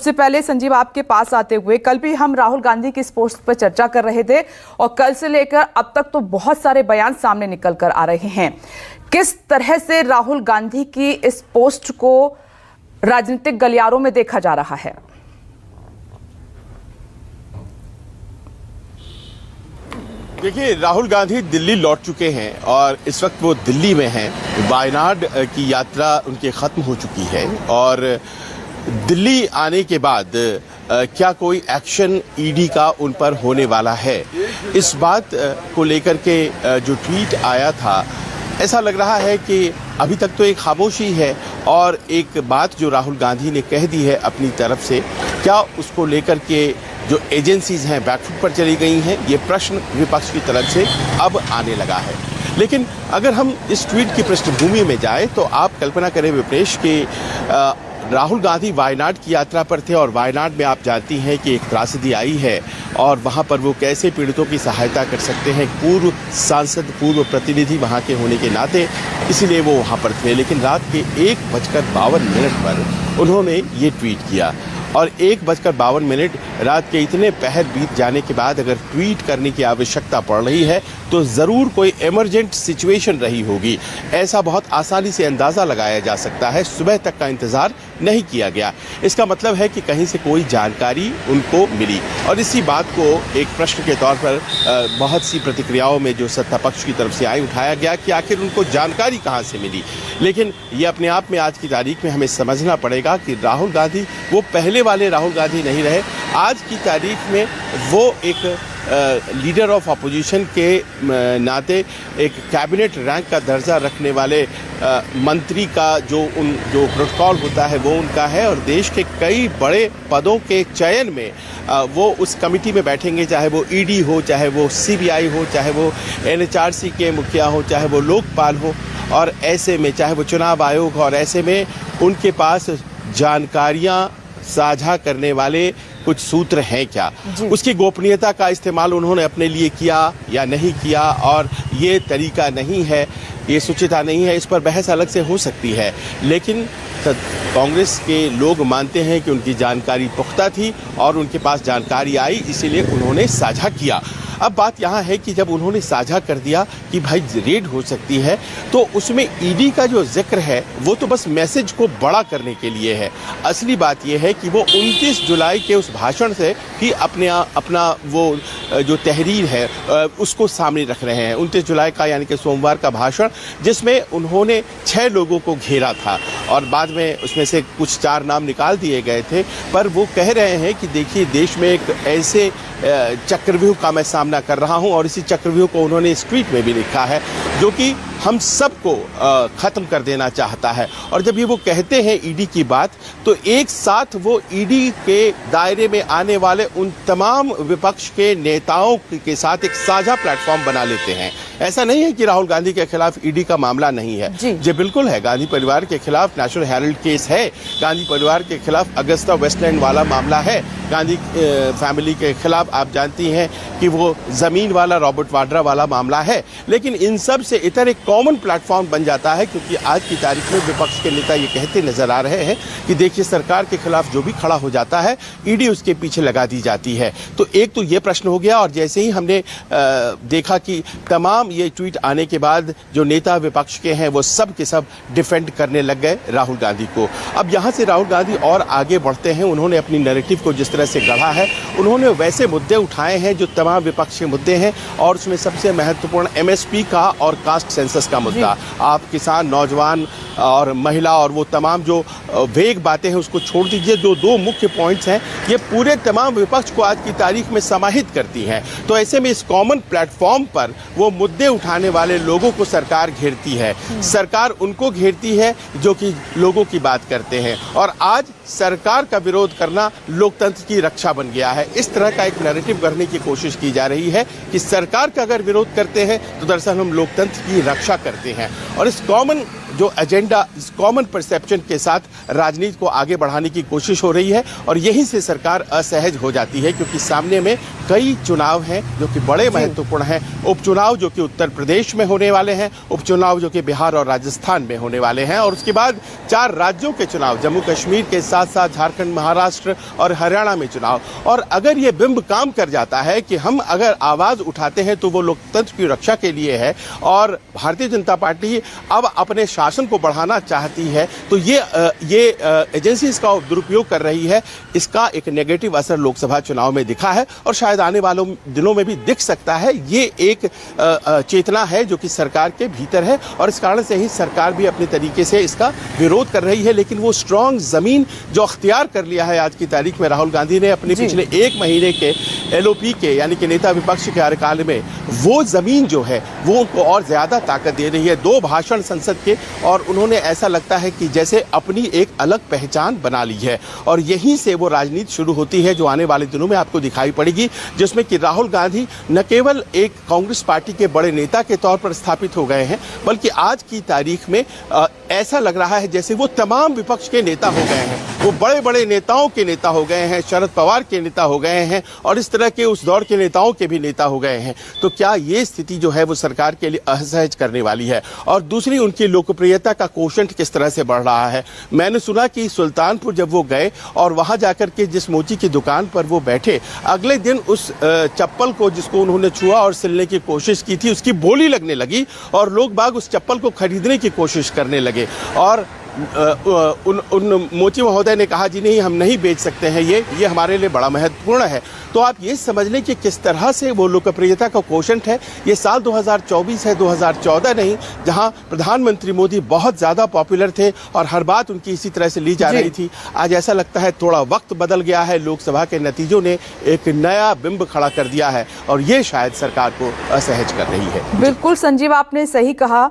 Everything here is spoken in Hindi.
सबसे पहले संजीव आपके पास आते हुए, कल भी हम राहुल गांधी की इस पोस्ट पर चर्चा कर रहे थे और कल से लेकर अब तक तो बहुत सारे बयान सामने निकल कर आ रहे हैं। किस तरह से राहुल गांधी की इस पोस्ट को राजनीतिक गलियारों में देखा जा रहा है? देखिए, राहुल गांधी दिल्ली लौट चुके हैं और इस वक्त वो दिल्ली में हैं। वायनाड की यात्रा उनकी खत्म हो चुकी है और दिल्ली आने के बाद क्या कोई एक्शन ईडी का उन पर होने वाला है, इस बात को लेकर के जो ट्वीट आया था, ऐसा लग रहा है कि अभी तक तो एक खामोशी है और एक बात जो राहुल गांधी ने कह दी है अपनी तरफ से, क्या उसको लेकर के जो एजेंसीज हैं बैकफुट पर चली गई हैं, ये प्रश्न विपक्ष की तरफ से अब आने लगा है। लेकिन अगर हम इस ट्वीट की पृष्ठभूमि में जाएं तो आप कल्पना करें विपरेश के राहुल गांधी वायनाड की यात्रा पर थे और वायनाड में आप जानती हैं कि एक त्रासदी आई है और वहां पर वो कैसे पीड़ितों की सहायता कर सकते हैं। पूर्व सांसद, पूर्व प्रतिनिधि वहां के होने के नाते इसीलिए वो वहां पर थे। लेकिन रात के 1:52 पर उन्होंने ये ट्वीट किया और 1:52 रात के इतने पहर बीत जाने के बाद अगर ट्वीट करने की आवश्यकता पड़ रही है तो ज़रूर कोई इमरजेंट सिचुएशन रही होगी। ऐसा बहुत आसानी से अंदाज़ा लगाया जा सकता है। सुबह तक का इंतज़ार नहीं किया गया, इसका मतलब है कि कहीं से कोई जानकारी उनको मिली और इसी बात को एक प्रश्न के तौर पर बहुत सी प्रतिक्रियाओं में जो सत्ता पक्ष की तरफ से आई उठाया गया कि आखिर उनको जानकारी कहाँ से मिली। लेकिन ये अपने आप में आज की तारीख में हमें समझना पड़ेगा कि राहुल गांधी वो पहले वाले राहुल गांधी नहीं रहे। आज की तारीख में वो एक लीडर ऑफ अपोजिशन के नाते एक कैबिनेट रैंक का दर्जा रखने वाले मंत्री का जो प्रोटोकॉल होता है वो उनका है और देश के कई बड़े पदों के चयन में वो उस कमिटी में बैठेंगे, चाहे वो ईडी हो, चाहे वो सीबीआई हो, चाहे वो एनएचआरसी के मुखिया हो, चाहे वो लोकपाल हो, और ऐसे में चाहे वो चुनाव आयोग हो, और ऐसे में उनके पास जानकारियां साझा करने वाले कुछ सूत्र हैं क्या, उसकी गोपनीयता का इस्तेमाल उन्होंने अपने लिए किया या नहीं किया, और ये तरीका नहीं है, ये सुचिता नहीं है, इस पर बहस अलग से हो सकती है। लेकिन कांग्रेस के लोग मानते हैं कि उनकी जानकारी पुख्ता थी और उनके पास जानकारी आई, इसीलिए उन्होंने साझा किया। अब बात यहाँ है कि जब उन्होंने साझा कर दिया कि भाई रेड हो सकती है, तो उसमें ईडी का जो जिक्र है वो तो बस मैसेज को बड़ा करने के लिए है। असली बात यह है कि वो 29 जुलाई के उस भाषण से ही अपना वो जो तहरीर है उसको सामने रख रहे हैं। 29 जुलाई का यानी कि सोमवार का भाषण, जिसमें उन्होंने 6 लोगों को घेरा था और बाद में उसमें से कुछ 4 नाम निकाल दिए गए थे, पर वो कह रहे हैं कि देखिए देश में एक ऐसे चक्रव्यूह का मैं सामना कर रहा हूं और इसी चक्रव्यूह को उन्होंने इस ट्वीट में भी लिखा है जो कि हम सबको खत्म कर देना चाहता है। और जब ये वो कहते हैं ईडी की बात, तो एक साथ वो ईडी के दायरे में आने वाले उन तमाम विपक्ष के नेताओं के साथ एक साझा प्लेटफॉर्म बना लेते हैं। ऐसा नहीं है कि राहुल गांधी के खिलाफ ईडी का मामला नहीं है, जी बिल्कुल है। गांधी परिवार के खिलाफ नेशनल हेराल्ड केस है, गांधी परिवार के खिलाफ अगस्ता वेस्टलैंड वाला मामला है, गांधी फैमिली के खिलाफ आप जानती हैं कि वो जमीन वाला रॉबर्ट वाड्रा वाला मामला है। लेकिन इन सब से इतर एक कॉमन प्लेटफॉर्म बन जाता है, क्योंकि आज की तारीख में विपक्ष के नेता ये कहते नजर आ रहे हैं कि देखिए सरकार के खिलाफ जो भी खड़ा हो जाता है ईडी उसके पीछे लगा दी जाती है। तो एक तो ये प्रश्न हो गया, और जैसे ही हमने देखा कि तमाम ये ट्वीट आने के बाद जो नेता विपक्ष के हैं वो सब के सब डिफेंड करने लग गए राहुल गांधी को। अब यहाँ से राहुल गांधी और आगे बढ़ते हैं। उन्होंने अपनी नैरेटिव को जिस तरह से गढ़ा है, उन्होंने वैसे मुद्दे उठाए हैं जो तमाम विपक्ष के मुद्दे हैं, और उसमें सबसे महत्वपूर्ण एमएसपी का और कास्ट सेंसस का मुद्दा। आप किसान, नौजवान और महिला और वो तमाम जो वेग बातें हैं उसको छोड़ दीजिए। जो 2 मुख्य पॉइंट्स हैं ये पूरे तमाम विपक्ष को आज की तारीख में समाहित करती हैं। तो ऐसे में इस कॉमन प्लेटफॉर्म पर वो मुद्दे उठाने वाले लोगों को सरकार घेरती है। सरकार उनको घेरती है जो कि लोगों की बात करते हैं, और आज सरकार का विरोध करना लोकतंत्र की रक्षा बन गया है। इस तरह का एक नैरेटिव करने की कोशिश की जा रही है कि सरकार का अगर विरोध करते हैं तो दरअसल हम लोकतंत्र की रक्षा करते हैं। और इस कॉमन जो एजेंडा कॉमन परसेप्शन के साथ राजनीति को आगे बढ़ाने की कोशिश हो रही है और यहीं से सरकार असहज हो जाती है, क्योंकि सामने में कई चुनाव हैं जो कि बड़े महत्वपूर्ण हैं। उपचुनाव जो कि उत्तर प्रदेश में होने वाले हैं, उपचुनाव जो कि बिहार और राजस्थान में होने वाले हैं, और उसके बाद 4 राज्यों के चुनाव, जम्मू कश्मीर के साथ साथ झारखंड, महाराष्ट्र और हरियाणा में चुनाव। और अगर ये बिंब काम कर जाता है कि हम अगर आवाज उठाते हैं तो वो लोकतंत्र की रक्षा के लिए है और भारतीय जनता पार्टी अब अपने शासन को बढ़ाना चाहती है, तो ये एजेंसी इसका दुरुपयोग कर रही है। इसका एक नेगेटिव असर लोकसभा चुनाव में दिखा है और शायद आने वालों दिनों में भी दिख सकता है। ये एक चेतना है जो कि सरकार के भीतर है और इस कारण से ही सरकार भी अपने तरीके से इसका विरोध कर रही है। लेकिन वो स्ट्रांग जमीन जो अख्तियार कर लिया है आज की तारीख में राहुल गांधी ने अपने पिछले 1 महीने के LOP के यानी कि नेता विपक्ष के कार्यकाल में, वो जमीन जो है वो उनको और ज्यादा ताकत दे रही है। 2 भाषण संसद के और उन्होंने ऐसा लगता है कि जैसे अपनी एक अलग पहचान बना ली है और यहीं से वो राजनीति शुरू होती है जो आने वाले दिनों में आपको दिखाई पड़ेगी, जिसमें कि राहुल गांधी न केवल एक कांग्रेस पार्टी के बड़े नेता के तौर पर स्थापित हो गए हैं, बल्कि आज की तारीख में ऐसा लग रहा है जैसे वो तमाम विपक्ष के नेता हो गए हैं। वो बड़े बड़े नेताओं के नेता हो गए हैं, शरद पवार के नेता हो गए हैं और इस तरह के उस दौर के नेताओं के भी नेता हो गए हैं। तो क्या ये स्थिति जो है वो सरकार के लिए असहज करने वाली है? और दूसरी, उनकी लोकप्रियता का कोशंट किस तरह से बढ़ रहा है। मैंने सुना कि सुल्तानपुर जब वो गए और वहां जाकर के जिस मोची की दुकान पर वो बैठे, अगले दिन उस चप्पल को जिसको उन्होंने छुआ और सिलने की कोशिश की थी, उसकी बोली लगने लगी और लोग बाग उस चप्पल को खरीदने की कोशिश करने लगे। और उन मोची महोदय ने कहा जी नहीं, हम नहीं बेच सकते हैं, ये हमारे लिए बड़ा महत्वपूर्ण है। तो आप ये समझ लें कि किस तरह से वो लोकप्रियता का कोशंट है। ये साल 2024 है, 2014 नहीं, जहां प्रधानमंत्री मोदी बहुत ज्यादा पॉपुलर थे और हर बात उनकी इसी तरह से ली जा रही थी। आज ऐसा लगता है थोड़ा वक्त बदल गया है, लोकसभा के नतीजों ने एक नया बिंब खड़ा कर दिया है और ये शायद सरकार को असहज कर रही है। बिल्कुल संजीव, आपने सही कहा।